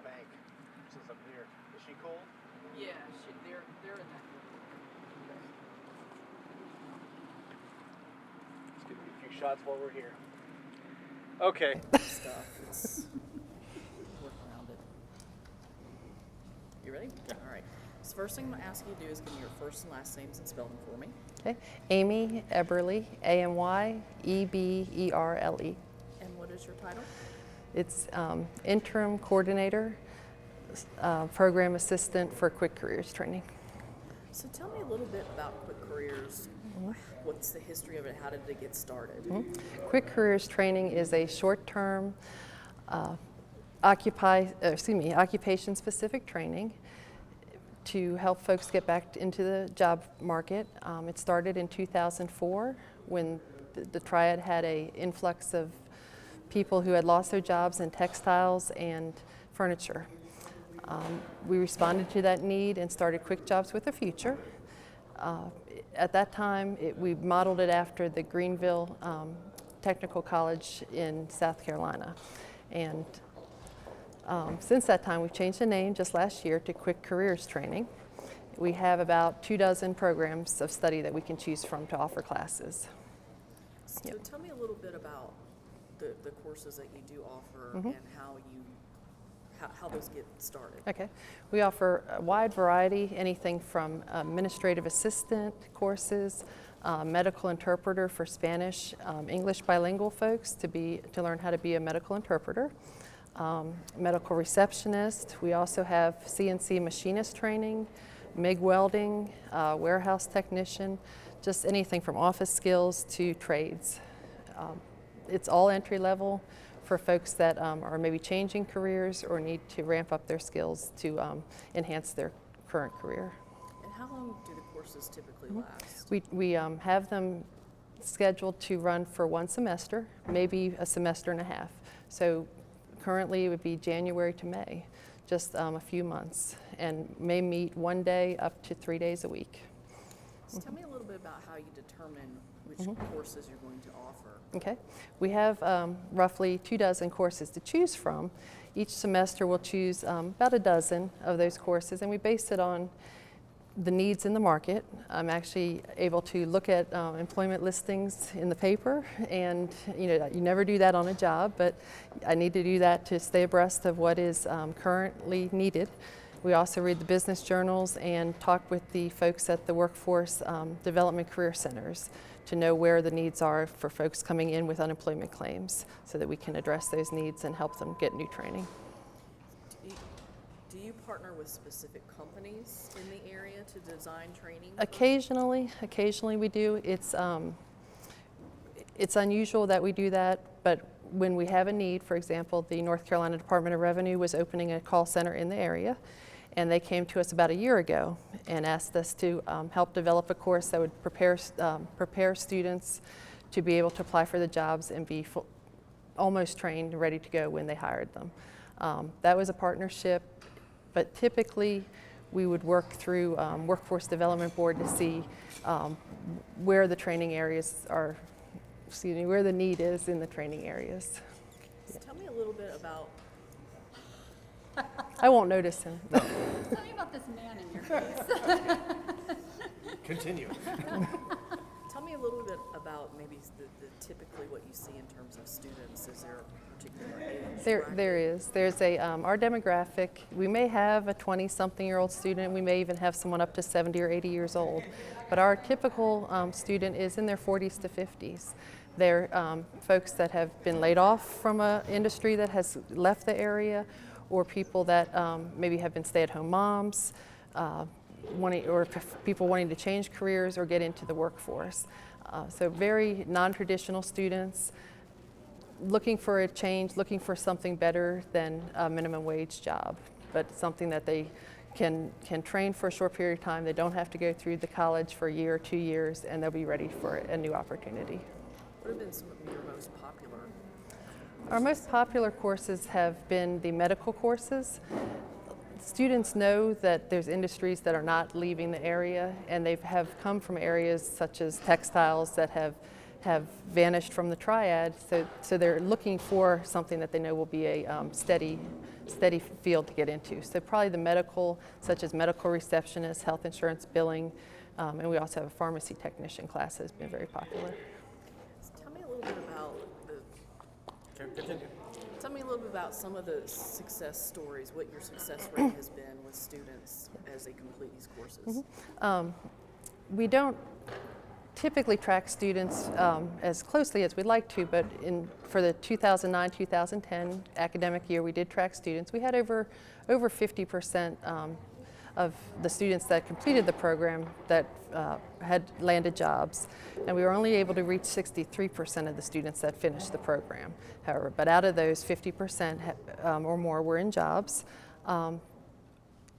bank. Since I'm here. Is she cool? Yeah, they're in that group. Let's give you a few shots while we're here. Okay. Stuff. It's work around it. You ready? Yeah. All right. So first thing I'm going to ask you to do is give me your first and last names and spell them for me. Okay. Amy Eberle, Amyeberle. And what is your title? It's interim coordinator, program assistant for Quick Careers training. So tell me a little bit about Quick Careers. What's the history of it? How did it get started? Quick Careers training is a short-term occupation-specific training to help folks get back into the job market. It started in 2004 when the Triad had an influx of people who had lost their jobs in textiles and furniture. We responded to that need and started Quick Jobs with a Future. At that time, we modeled it after the Greenville Technical College in South Carolina. And since that time, we've changed the name just last year to Quick Careers Training. We have about 24 programs of study that we can choose from to offer classes. So tell me a little bit about the courses that you do offer and how those get started. Okay. We offer a wide variety, anything from administrative assistant courses, medical interpreter for Spanish, English bilingual folks to learn how to be a medical interpreter, medical receptionist. We also have CNC machinist training, MIG welding, warehouse technician, just anything from office skills to trades. It's all entry level for folks that are maybe changing careers or need to ramp up their skills to enhance their current career. And how long do the courses typically last? We have them scheduled to run for 1 semester, maybe a semester and a half. So currently it would be January to May, just a few months, and may meet 1 day up to 3 days a week. So tell me a little bit about how you determine which courses you're going to offer. Okay, we have roughly 24 courses to choose from. Each semester we'll choose about a dozen of those courses, and we base it on the needs in the market. I'm actually able to look at employment listings in the paper, and you never do that on a job, but I need to do that to stay abreast of what is currently needed. We also read the business journals and talk with the folks at the workforce development career centers to know where the needs are for folks coming in with unemployment claims so that we can address those needs and help them get new training. Do you partner with specific companies in the area to design training? Occasionally we do. It's unusual that we do that, but when we have a need, for example, the North Carolina Department of Revenue was opening a call center in the area, and they came to us about a year ago and asked us to help develop a course that would prepare students to be able to apply for the jobs and be almost trained, ready to go when they hired them. That was a partnership, but typically we would work through Workforce Development Board to see where the training areas are, where the need is in the training areas. So tell me a little bit about... I won't notice him. Tell me about this man in your face. Continue. Tell me a little bit about maybe the typically what you see in terms of students. Is there a particular age? There is. There's our demographic. We may have a 20-something-year-old student. We may even have someone up to 70 or 80 years old. But our typical student is in their 40s to 50s. They're folks that have been laid off from an industry that has left the area, or people that maybe have been stay-at-home moms, or people wanting to change careers or get into the workforce. So very non-traditional students looking for a change, looking for something better than a minimum wage job, but something that they can train for a short period of time. They don't have to go through the college for a year or 2 years, and they'll be ready for a new opportunity. What have been some of your most popular? Our most popular courses have been the medical courses. Students know that there's industries that are not leaving the area, and they have come from areas such as textiles that have vanished from the Triad, so they're looking for something that they know will be a steady steady field to get into. So probably the medical, such as medical receptionist, health insurance billing, and we also have a pharmacy technician class that has been very popular. Tell me a little bit about Tell me a little bit about some of the success stories, what your success rate has been with students as they complete these courses. We don't typically track students as closely as we'd like to, but for the 2009-2010 academic year, we did track students. We had over 50% of the students that completed the program that had landed jobs, and we were only able to reach 63% of the students that finished the program, however. But out of those, 50% or more were in jobs.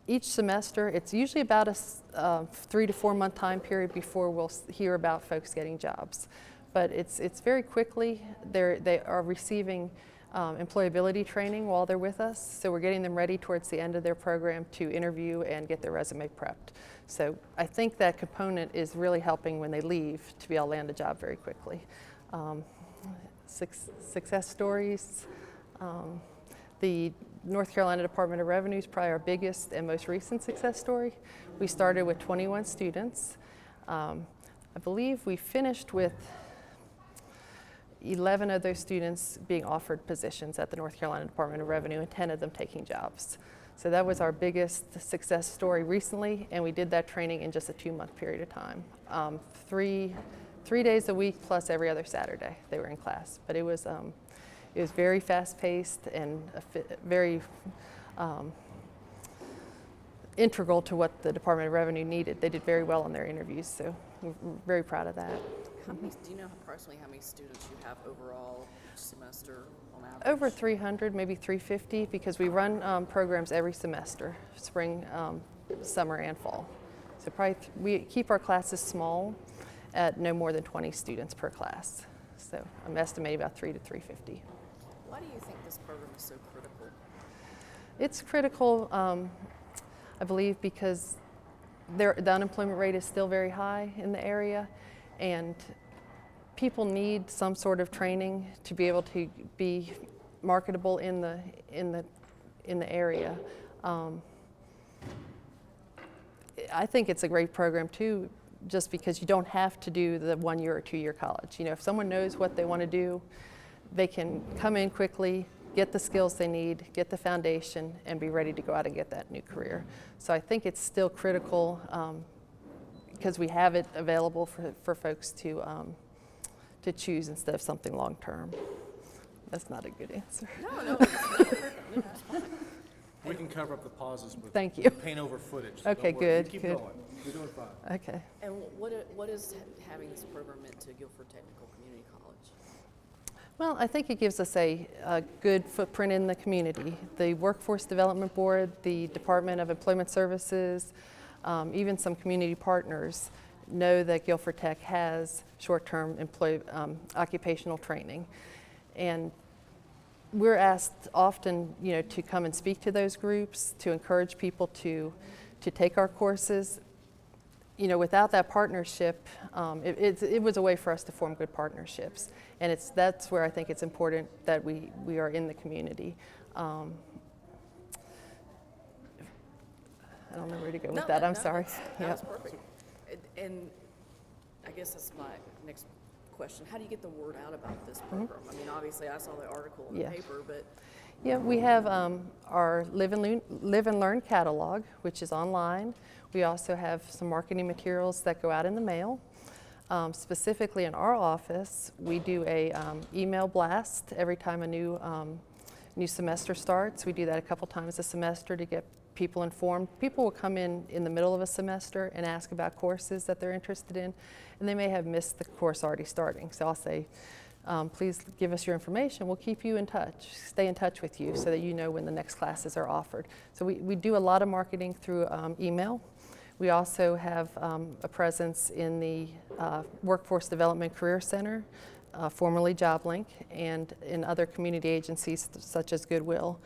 Each semester, it's usually about a 3 to 4 month time period before we'll hear about folks getting jobs. But it's very quickly, they are receiving employability training while they're with us, so we're getting them ready towards the end of their program to interview and get their resume prepped. So I think that component is really helping when they leave to be able to land a job very quickly. Success stories. The North Carolina Department of Revenue is probably our biggest and most recent success story. We started with 21 students. I believe we finished with 11 of those students being offered positions at the North Carolina Department of Revenue and 10 of them taking jobs. So that was our biggest success story recently, and we did that training in just a 2-month period of time. 3 days a week plus every other Saturday they were in class. But it was very fast-paced and very integral to what the Department of Revenue needed. They did very well in their interviews, so we're very proud of that. Do you know approximately how many students you have overall each semester on average? Over 300, maybe 350, because we run programs every semester, spring, summer, and fall. So probably we keep our classes small at no more than 20 students per class. So I'm estimating about 300 to 350. Why do you think this program is so critical? It's critical, I believe, because the unemployment rate is still very high in the area, and people need some sort of training to be able to be marketable in the area. I think it's a great program too, just because you don't have to do the 1 year or 2 year college. You know, if someone knows what they want to do, they can come in quickly, get the skills they need, get the foundation, and be ready to go out and get that new career. So I think it's still critical because we have it available for folks to choose instead of something long term. That's not a good answer. No, it's fine. We can cover up the pauses with Thank you. paint over footage. Okay, Don't worry. good, You keep good. going. You're doing fine. Okay. And what is having this program meant to Guilford Technical Community College? Well, I think it gives us a good footprint in the community. The Workforce Development Board, the Department of Employment Services, even some community partners know that Guilford Tech has short-term occupational training. And we're asked often, you know, to come and speak to those groups, to encourage people to take our courses. You know, without that partnership, it was a way for us to form good partnerships. And that's where I think it's important that we are in the community. I don't know where to go with that. I'm sorry. That's perfect. And I guess that's my next question. How do you get the word out about this program? I mean, obviously, I saw the article in the paper, but Yeah, we have our Live and Learn catalog, which is online. We also have some marketing materials that go out in the mail. Specifically in our office, we do a email blast every time a new semester starts. We do that a couple times a semester to get people informed. People will come in the middle of a semester and ask about courses that they're interested in, and they may have missed the course already starting. So I'll say, please give us your information. We'll keep you in touch, stay in touch with you so that you know when the next classes are offered. So we do a lot of marketing through email. We also have a presence in the Workforce Development Career Center, formerly JobLink, and in other community agencies such as Goodwill.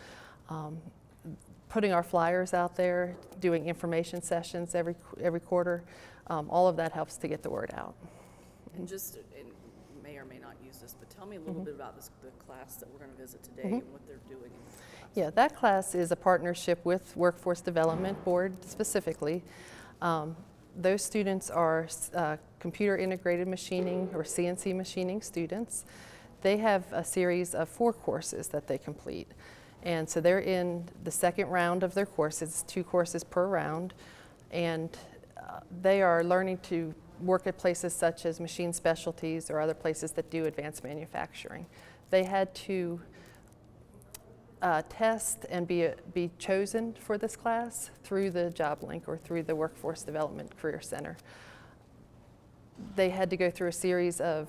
Putting our flyers out there, doing information sessions every quarter, all of that helps to get the word out. and just and may or may not use this, but tell me a little bit about the class that we're going to visit today and what they're doing in this class. Yeah, that class is a partnership with Workforce Development Board specifically. Those students are computer integrated machining or CNC machining students. They have a series of 4 courses that they complete. And so they're in the second round of their courses, 2 courses per round. And they are learning to work at places such as Machine Specialties or other places that do advanced manufacturing. They had to test and be chosen for this class through the job link or through the Workforce Development Career Center. They had to go through a series of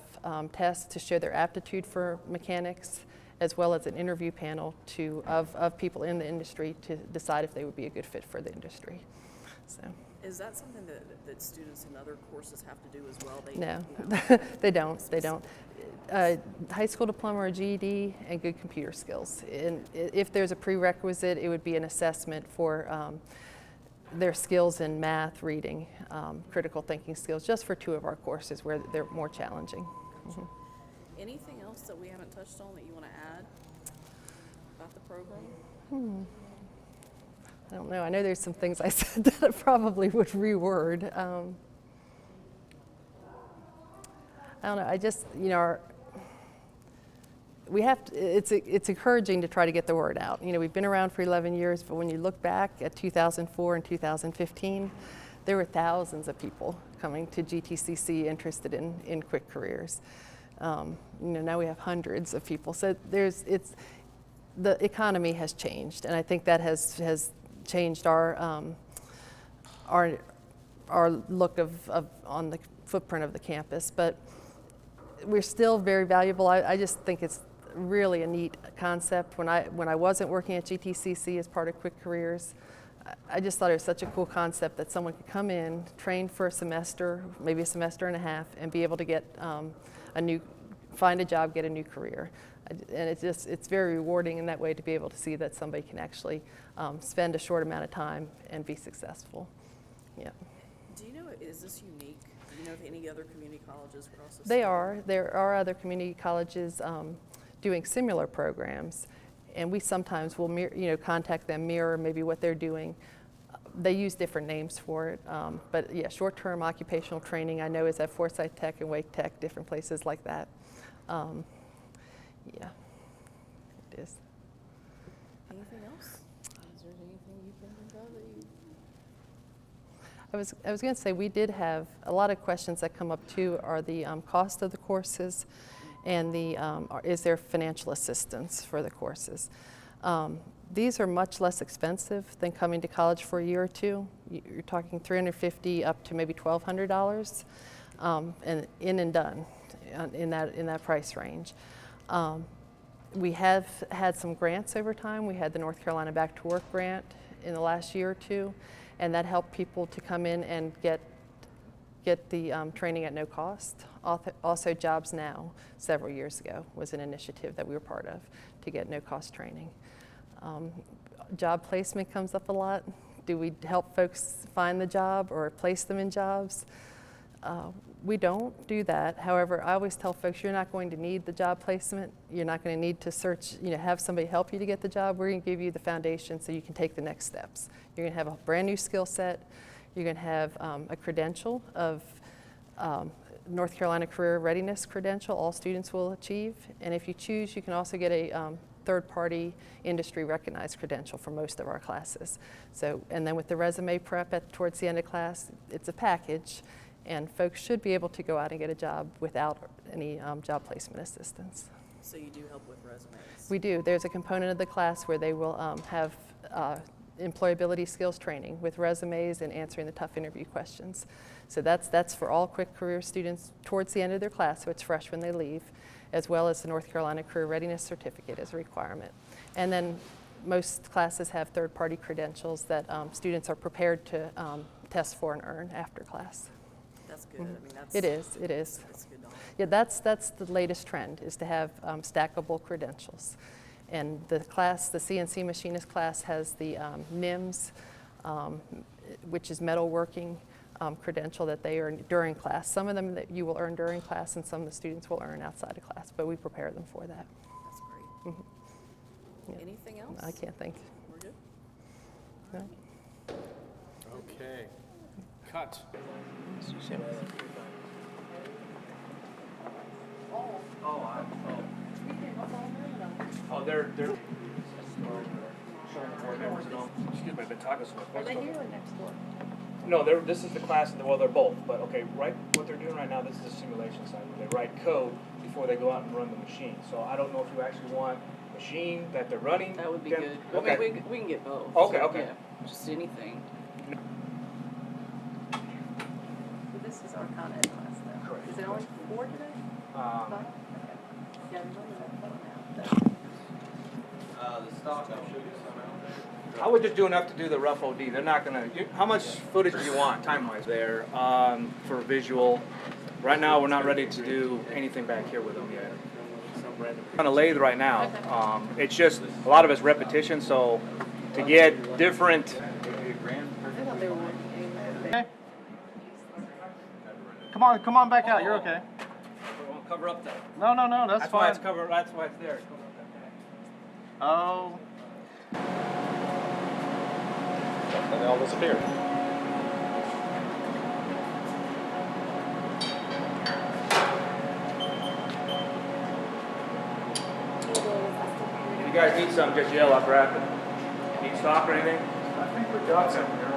tests to show their aptitude for mechanics, as well as an interview panel of people in the industry to decide if they would be a good fit for the industry. So. Is that something that students in other courses have to do as well? No, they don't. They don't. High school diploma or GED and good computer skills. And if there's a prerequisite, it would be an assessment for their skills in math, reading, critical thinking skills, just for 2 of our courses where they're more challenging. Gotcha. Anything else that we haven't touched on that you want to add about the program? I don't know. I know there's some things I said that I probably would reword. I don't know. I just, we have to, it's encouraging to try to get the word out. We've been around for 11 years, but when you look back at 2004 and 2015, there were thousands of people coming to GTCC interested in quick careers. Now we have hundreds of people. So the economy has changed, and I think that has changed our look on the footprint of the campus. But we're still very valuable. I just think it's really a neat concept. When I wasn't working at GTCC as part of Quick Careers, I just thought it was such a cool concept that someone could come in, train for a semester, maybe a semester and a half, and be able to get find a job, get a new career. And it's very rewarding in that way to be able to see that somebody can actually spend a short amount of time and be successful. Yeah. Do you know, is this unique? Do you know if any other community colleges were also? There are other community colleges doing similar programs, and we sometimes will contact them, mirror maybe what they're doing. They use different names for it, but yeah, short-term occupational training I know is at Forsyth Tech and Wake Tech, different places like that. Yeah, it is. Anything else? Is there anything you can think of that you? I was going to say we did have a lot of questions that come up too are the cost of the courses and is there financial assistance for the courses. These are much less expensive than coming to college for a year or 2. You're talking $350 up to maybe $1,200 and in and done in that price range. We have had some grants over time. We had the North Carolina Back to Work grant in the last year or 2, and that helped people to come in and get the training at no cost. Also, Jobs Now, several years ago, was an initiative that we were part of to get no-cost training. Job placement comes up a lot. Do we help folks find the job or place them in jobs? We don't do that. However, I always tell folks you're not going to need the job placement. You're not going to need to search, have somebody help you to get the job. We're going to give you the foundation so you can take the next steps. You're going to have a brand new skill set. You're going to have a credential of North Carolina Career Readiness credential all students will achieve. And if you choose, you can also get a third-party industry recognized credential for most of our classes. So, and then with the resume prep towards the end of class, it's a package. And folks should be able to go out and get a job without any job placement assistance. So you do help with resumes? We do. There's a component of the class where they will have employability skills training with resumes and answering the tough interview questions. So that's for all Quick Career students towards the end of their class, so it's fresh when they leave, as well as the North Carolina Career Readiness Certificate as a requirement. And then most classes have third-party credentials that students are prepared to test for and earn after class. That's good. Mm-hmm. I mean, it is. That's good. Yeah, that's the latest trend, is to have stackable credentials. And the CNC machinist class has the NIMS, which is metalworking credential that they earn during class. Some of them that you will earn during class, and some of the students will earn outside of class, but we prepare them for that. That's great. Mm-hmm. Anything else? I can't think. We're good? No. Okay. Cut. Oh, they're showing the board members and all. Excuse me, I've been talking so much. Are they here or next door? No, this is the class, well, they're both, but okay, right, what they're doing right now, this is the simulation side, where they write code before they go out and run the machine. So I don't know if you actually want machine that they're running. That would be then- good. Okay. I mean, we can get both. Okay, so, okay. Yeah, just anything. So this is our Con Ed class though. Correct. Is it only 4 today? 5? Okay. Yeah, there's only that phone out. The stock, I'll show you some out there. I would just do enough to do the rough OD. They're not gonna, how much footage do you want, time-wise, there, for visual? Right now, we're not ready to do anything back here with them yet. On a lathe right now. It's just, a lot of it's repetition, so to get different. I thought they were working. Okay. Come on back out. You're okay. Cover up that. No, that's That's why fine. it's covered, that's why it's there. Oh. They all disappeared. If you guys need something, just yell, I'll grab it. Need stock or anything? I think we got some here.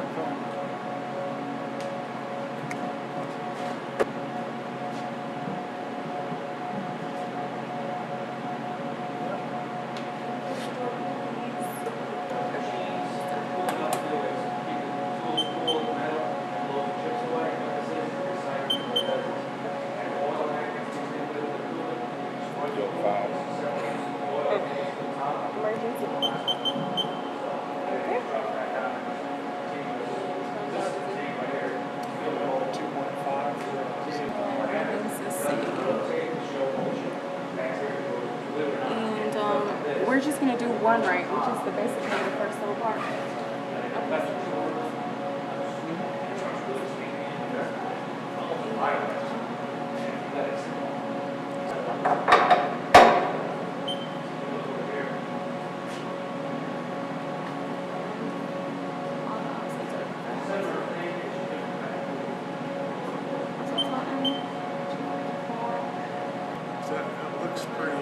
And we're just going to do one right, which is the basically the first little part. It looks pretty.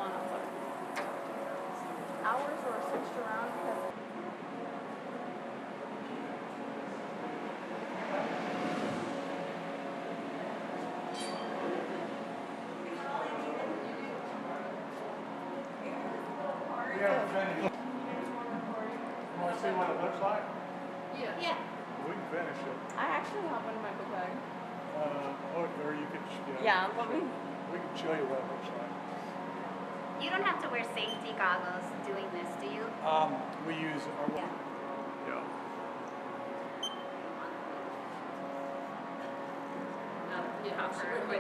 on, I'm sorry. Hours were switched around because Want to see what it looks like? yeah. We can finish it. I actually have one in my book bag. Or you could, Yeah, let me. we can show you what it looks like. You don't have to wear safety goggles doing this, do you? We use our. Yeah. Yeah. Yeah, absolutely.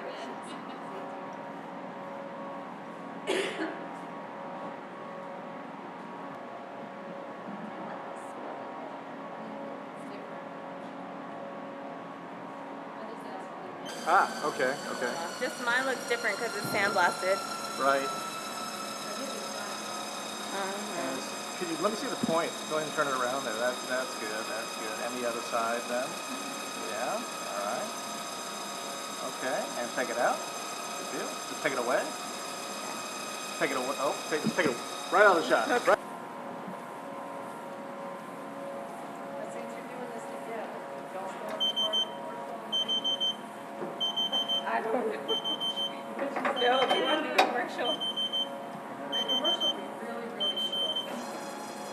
Ah, okay. Just mine looks different because it's sandblasted. Right. And could you let me see the point? Go ahead and turn it around there. That's good. That's good. And the other side then. Yeah. All right. Okay. And take it out. Good deal. Just take it away. Take it away. Oh, take it right out of the shot. Right. I don't know. No, you want to do a commercial? The commercial will be really, really short.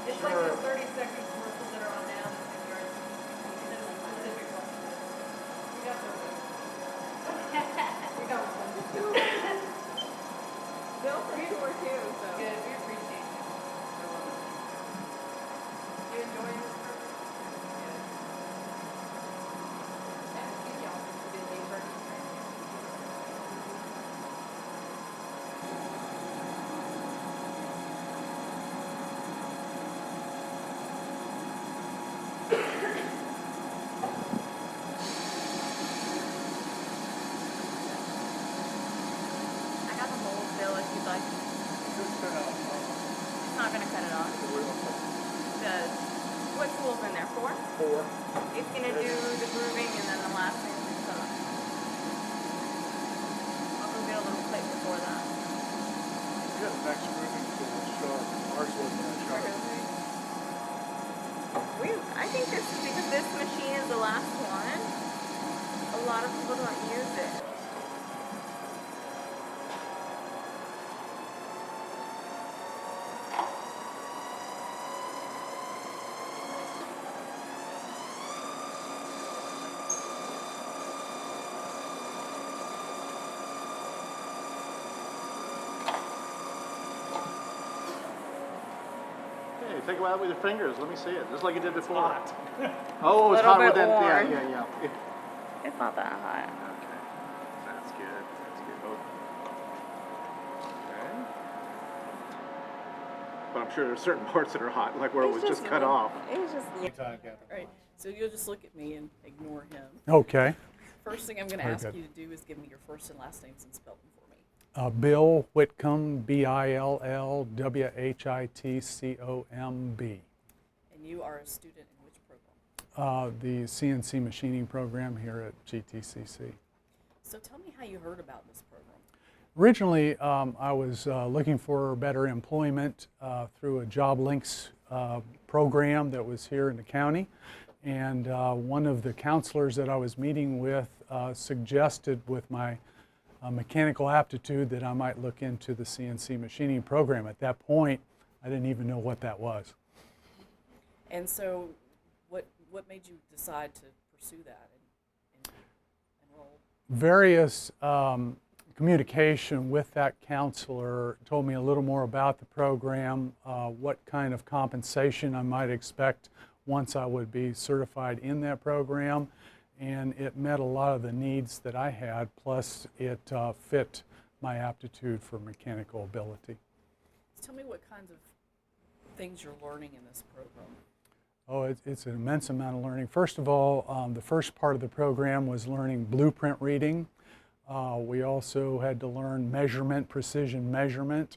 It's like the 30-second commercials that are on now that are specific ones. We got those. We got one. Bill for sure too, so. Good, we appreciate you. You enjoying this program? Good. Yeah, excuse y'all for busy first. I got the mold, Bill, if you'd like. It's not gonna cut it off. What tool's in there? 4? 4. It's gonna do the grooving and then the last thing is the. I'll go get a little plate before that. Good. Next moving tool is sharp. Ours wasn't that sharp. I think this is because this machine is the last one. A lot of people don't use it. Hey, take it out with your fingers. Let me see it. Just like you did before. Hot. Oh, it's Little hot bit within. warm. Yeah. It's not that hot. Okay. That's good. Okay. But I'm sure there's certain parts that are hot, like where it was just cut off. It's just. Right, so you'll just look at me and ignore him. Okay. First thing I'm gonna Very ask good. you to do is give me your first and last names and spell them for me. Bill Whitcomb, BILLWHITCOMB. And you are a student in which program? The CNC machining program here at GTCC. So tell me how you heard about this program. Originally, I was looking for better employment through a job links program that was here in the county. And one of the counselors that I was meeting with suggested with my mechanical aptitude that I might look into the CNC machining program. At that point, I didn't even know what that was. And so what made you decide to pursue that and enroll? Various communication with that counselor told me a little more about the program, what kind of compensation I might expect once I would be certified in that program, and it met a lot of the needs that I had, plus it fit my aptitude for mechanical ability. Tell me what kinds of things you're learning in this program. Oh, it's an immense amount of learning. First of all, the first part of the program was learning blueprint reading. We also had to learn measurement, precision measurement.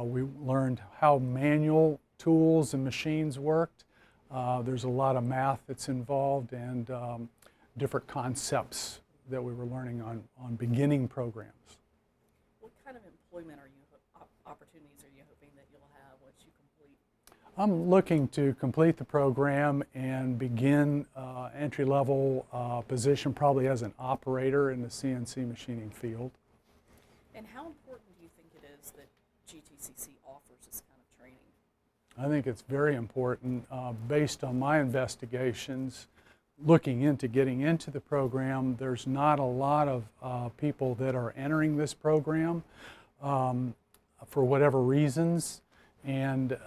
We learned how manual tools and machines worked. There's a lot of math that's involved and different concepts that we were learning on beginning programs. What kind of employment I'm looking to complete the program and begin entry-level position probably as an operator in the CNC machining field. And how important do you think it is that GTCC offers this kind of training? I think it's very important based on my investigations. Looking into getting into the program, there's not a lot of people that are entering this program for whatever reasons. And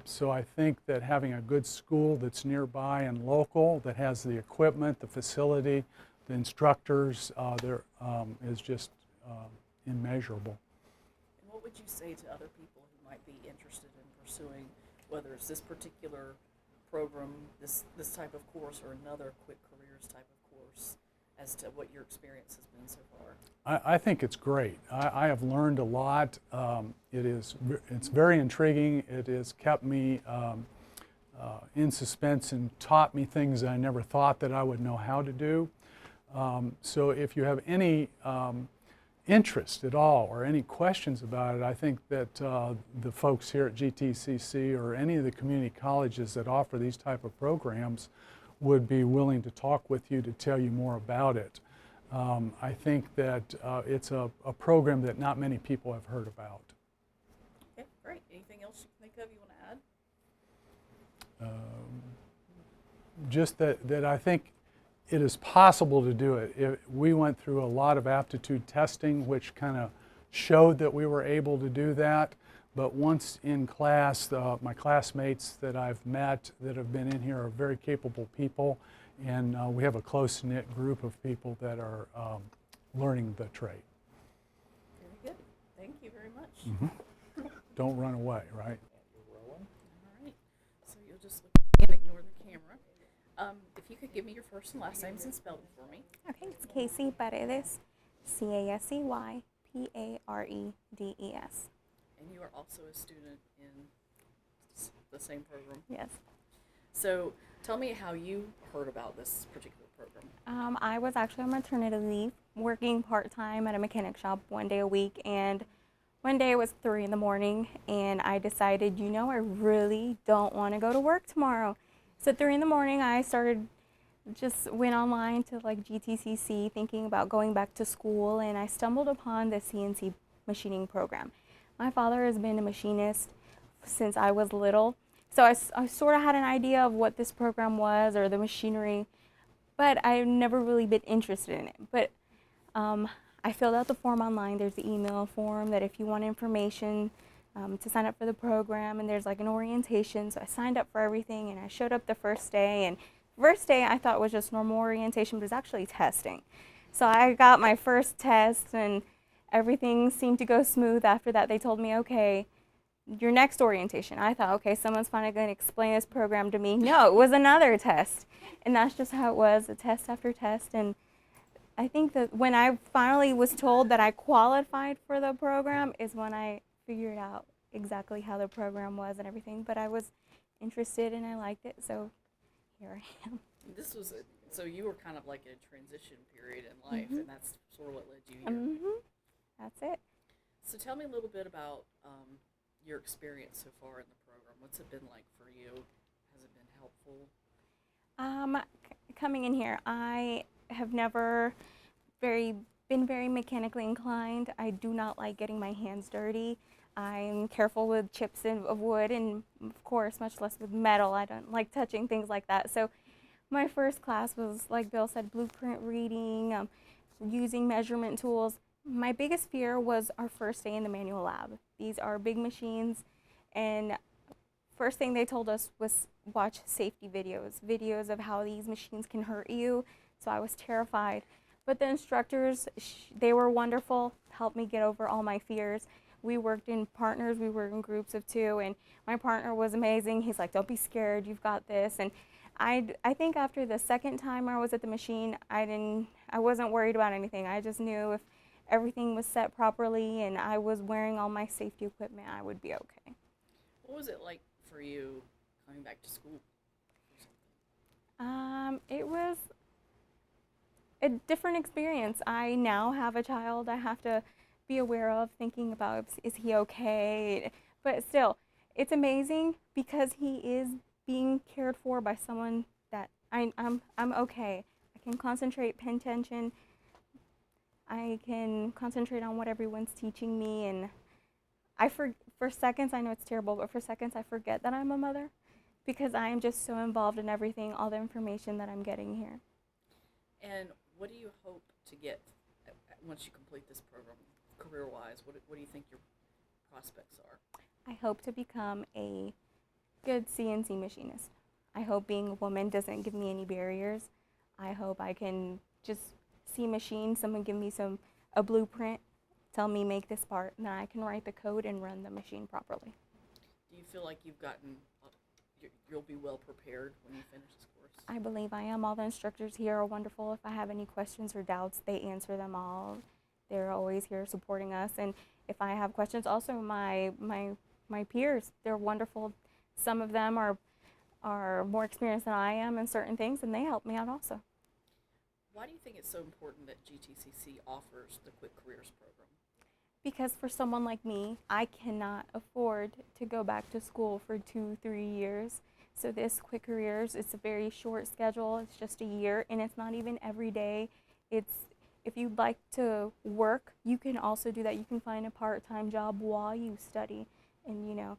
so I think that having a good school that's nearby and local, that has the equipment, the facility, the instructors, is just immeasurable. And what would you say to other people who might be interested in pursuing, whether it's this particular program, this type of course, or another quick careers type of course, as to what your experience has been so far? I think it's great. I have learned a lot. It's very intriguing. It has kept me in suspense and taught me things I never thought that I would know how to do. So if you have any interest at all or any questions about it, I think that the folks here at GTCC or any of the community colleges that offer these type of programs would be willing to talk with you to tell you more about it. I think that it's a program that not many people have heard about. Okay, great. Anything else you can think of you want to add? Just that I think it is possible to do it. We went through a lot of aptitude testing, which kind of showed that we were able to do that. But once in class, my classmates that I've met that have been in here are very capable people, and we have a close-knit group of people that are learning the trade. Very good. Thank you very much. Don't run away, right? All right. So you'll just look and ignore the camera. If you could give me your first and last names and spell them for me. Okay, it's Casey Paredes, Casey Paredes. And you are also a student in the same program. Yes. So tell me how you heard about this particular program. I was actually on maternity leave, working part-time at a mechanic shop 1 day a week, and one day it was 3 in the morning, and I decided, you know, I really don't want to go to work tomorrow. So at 3 in the morning, I went online to like GTCC thinking about going back to school, and I stumbled upon the CNC machining program. My father has been a machinist since I was little, so I sort of had an idea of what this program was or the machinery, but I've never really been interested in it. But I filled out the form online. There's the email form that if you want information to sign up for the program, and there's like an orientation. So I signed up for everything, and I showed up the first day, and first day I thought was just normal orientation, but it was actually testing. So I got my first test, and everything seemed to go smooth. After that, they told me, okay, your next orientation. I thought, okay, someone's finally going to explain this program to me. No, it was another test. And that's just how it was, a test after test. And I think that when I finally was told that I qualified for the program is when I figured out exactly how the program was and everything. But I was interested and I liked it, so here I am. So you were kind of like a transition period in life, and that's sort of what led you here. That's it. So tell me a little bit about your experience so far in the program. What's it been like for you? Has it been helpful? Coming in here, I have never been very mechanically inclined. I do not like getting my hands dirty. I'm careful with chips of wood, and of course, much less with metal. I don't like touching things like that. So my first class was, like Bill said, blueprint reading, using measurement tools. My biggest fear was our first day in the manual lab. These are big machines, and first thing they told us was watch safety videos of how these machines can hurt you. So I was terrified. But the instructors, they were wonderful, helped me get over all my fears. We worked in partners, we worked in groups of 2, and my partner was amazing. He's like, don't be scared, you've got this. And I think after the second time I was at the machine, I wasn't worried about anything. I just knew if everything was set properly and I was wearing all my safety equipment, I would be okay. What was it like for you coming back to school? It was a different experience. I now have a child I have to be aware of, thinking about, is he okay? But still, It's amazing because he is being cared for by someone that I'm okay. I can concentrate, pay attention. I can concentrate on what everyone's teaching me, and for seconds, I know it's terrible, but for seconds I forget that I'm a mother because I am just so involved in everything, all the information that I'm getting here. And what do you hope to get once you complete this program, career-wise? What do you think your prospects are? I hope to become a good CNC machinist. I hope being a woman doesn't give me any barriers. I hope I can just see machines, someone give me a blueprint, tell me make this part, and then I can write the code and run the machine properly. Do you feel like you'll be well prepared when you finish this course? I believe I am. All the instructors here are wonderful. If I have any questions or doubts, they answer them all. They're always here supporting us. And if I have questions, also my peers, they're wonderful. Some of them are more experienced than I am in certain things, and they help me out also. Why do you think it's so important that GTCC offers the Quick Careers program? Because for someone like me, I cannot afford to go back to school for 2-3 years. So this Quick Careers, it's a very short schedule. It's just a year, and it's not even every day. If you'd like to work, you can also do that. You can find a part-time job while you study, and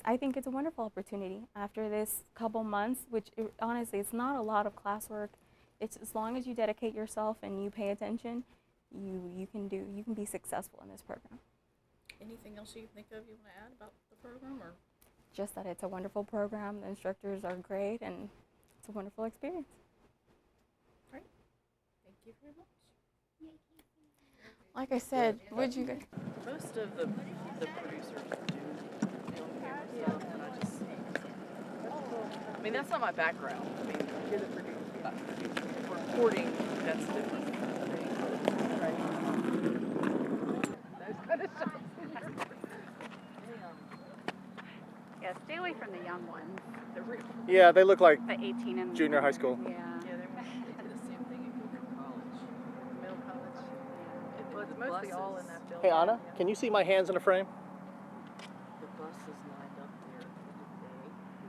I think it's a wonderful opportunity. After this couple months, which honestly, it's not a lot of classwork. It's as long as you dedicate yourself and you pay attention, you can be successful in this program. Anything else you think of you want to add about the program, or? Just that it's a wonderful program, the instructors are great, and it's a wonderful experience. Right. Thank you very much. Like I said, would you guys? Most of the producers do on-camera stuff, and I mean, that's not my background. I mean, you're the producer. Reporting, that's different. Yeah, stay away from the young ones. Yeah, they look like The 18 and junior high school. Yeah. Yeah, they did the same thing in Coker College. Middle college. Yeah. Well, it's mostly all in that building. Hey Anna, can you see my hands in a frame? The buses lined up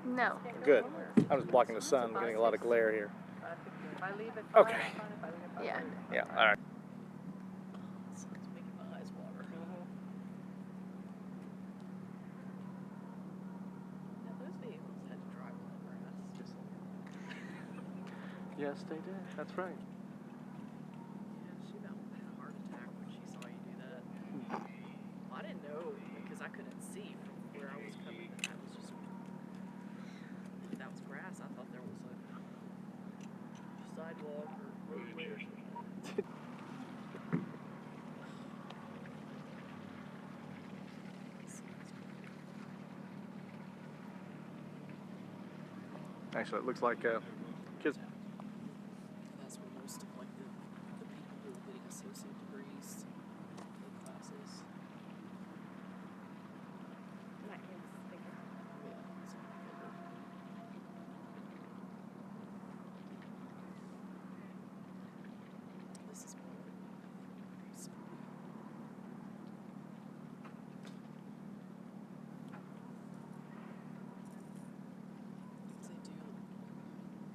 there. No. Good. I was blocking the sun. I'm getting a lot of glare here. If I leave it Okay. fine, if I leave it Yeah. fine. Yeah, all right. It's making my eyes water. Now, those vehicles had to drive on the grass, just like. Yes, they did. That's right. Yeah, she about had a heart attack when she saw you do that. Well, I didn't know because I couldn't see from where I was coming that was just. If that was grass, I thought there was a sidewalk or roadway or something. Actually, it looks like kids. That's where most of like the people who are getting associate degrees take classes. That is bigger. Yeah, it's bigger. This is more small.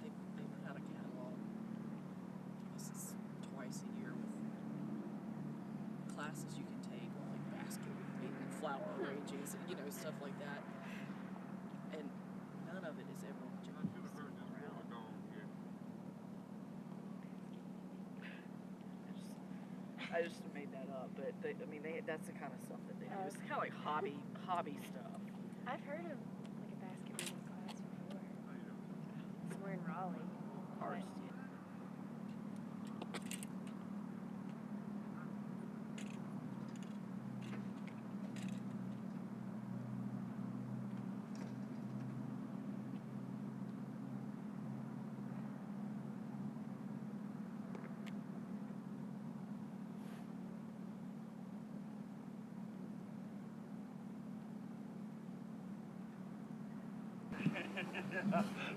They put out a catalog. This is twice a year with classes you can take on like basket weaving and flower arranging, stuff like that. And none of it is ever John around. I just made that up, but that's the kind of stuff that they do. It's kind of like hobby stuff. I've heard of like a basket weaving class before. Somewhere in Raleigh. Ours.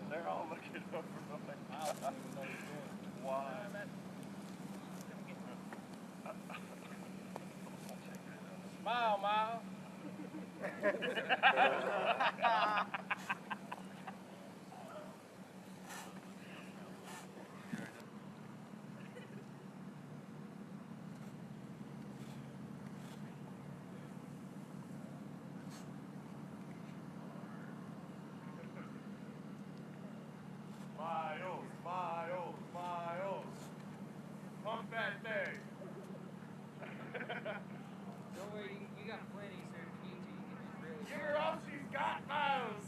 They're all looking over like, I don't even know why. Smile, Miles. Miles. Pump that thing. Don't worry, you got plenty, so if you need to, you can just really. Give her all she's got, Miles.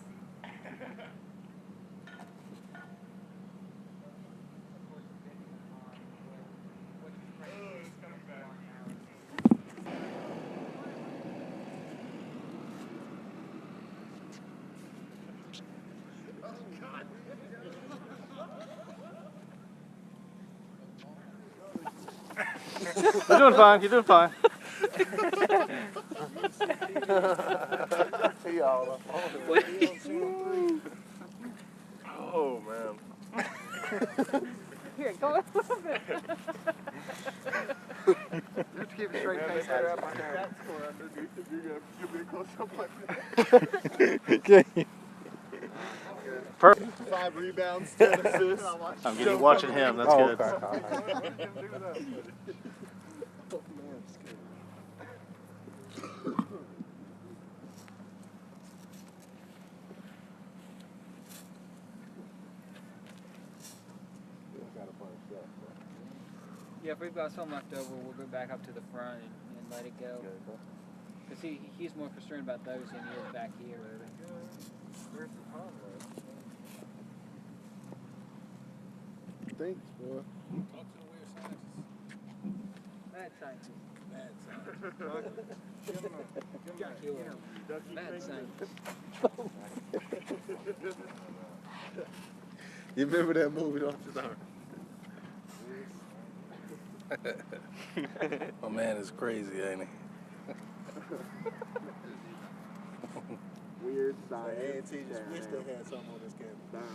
Oh, it's coming back. You're doing fine. You're doing fine. Oh, man. Here, go a little bit. Just keep a straight face. You're gonna give me a close-up like that. Perfect. 5 rebounds, 10 assists. I'm getting watching him. That's good. Yeah, if we've got some left over, we'll go back up to the front and let it go. Because he's more concerned about those than he is back here. Where's the pond, Thanks, boy. Talk to the weird scientists. Mad scientists. Mad scientists. Mad scientists. You remember that movie, don't you, sir? Oh man, it's crazy, ain't it? Weird science. A&T just wish they had something on this campus.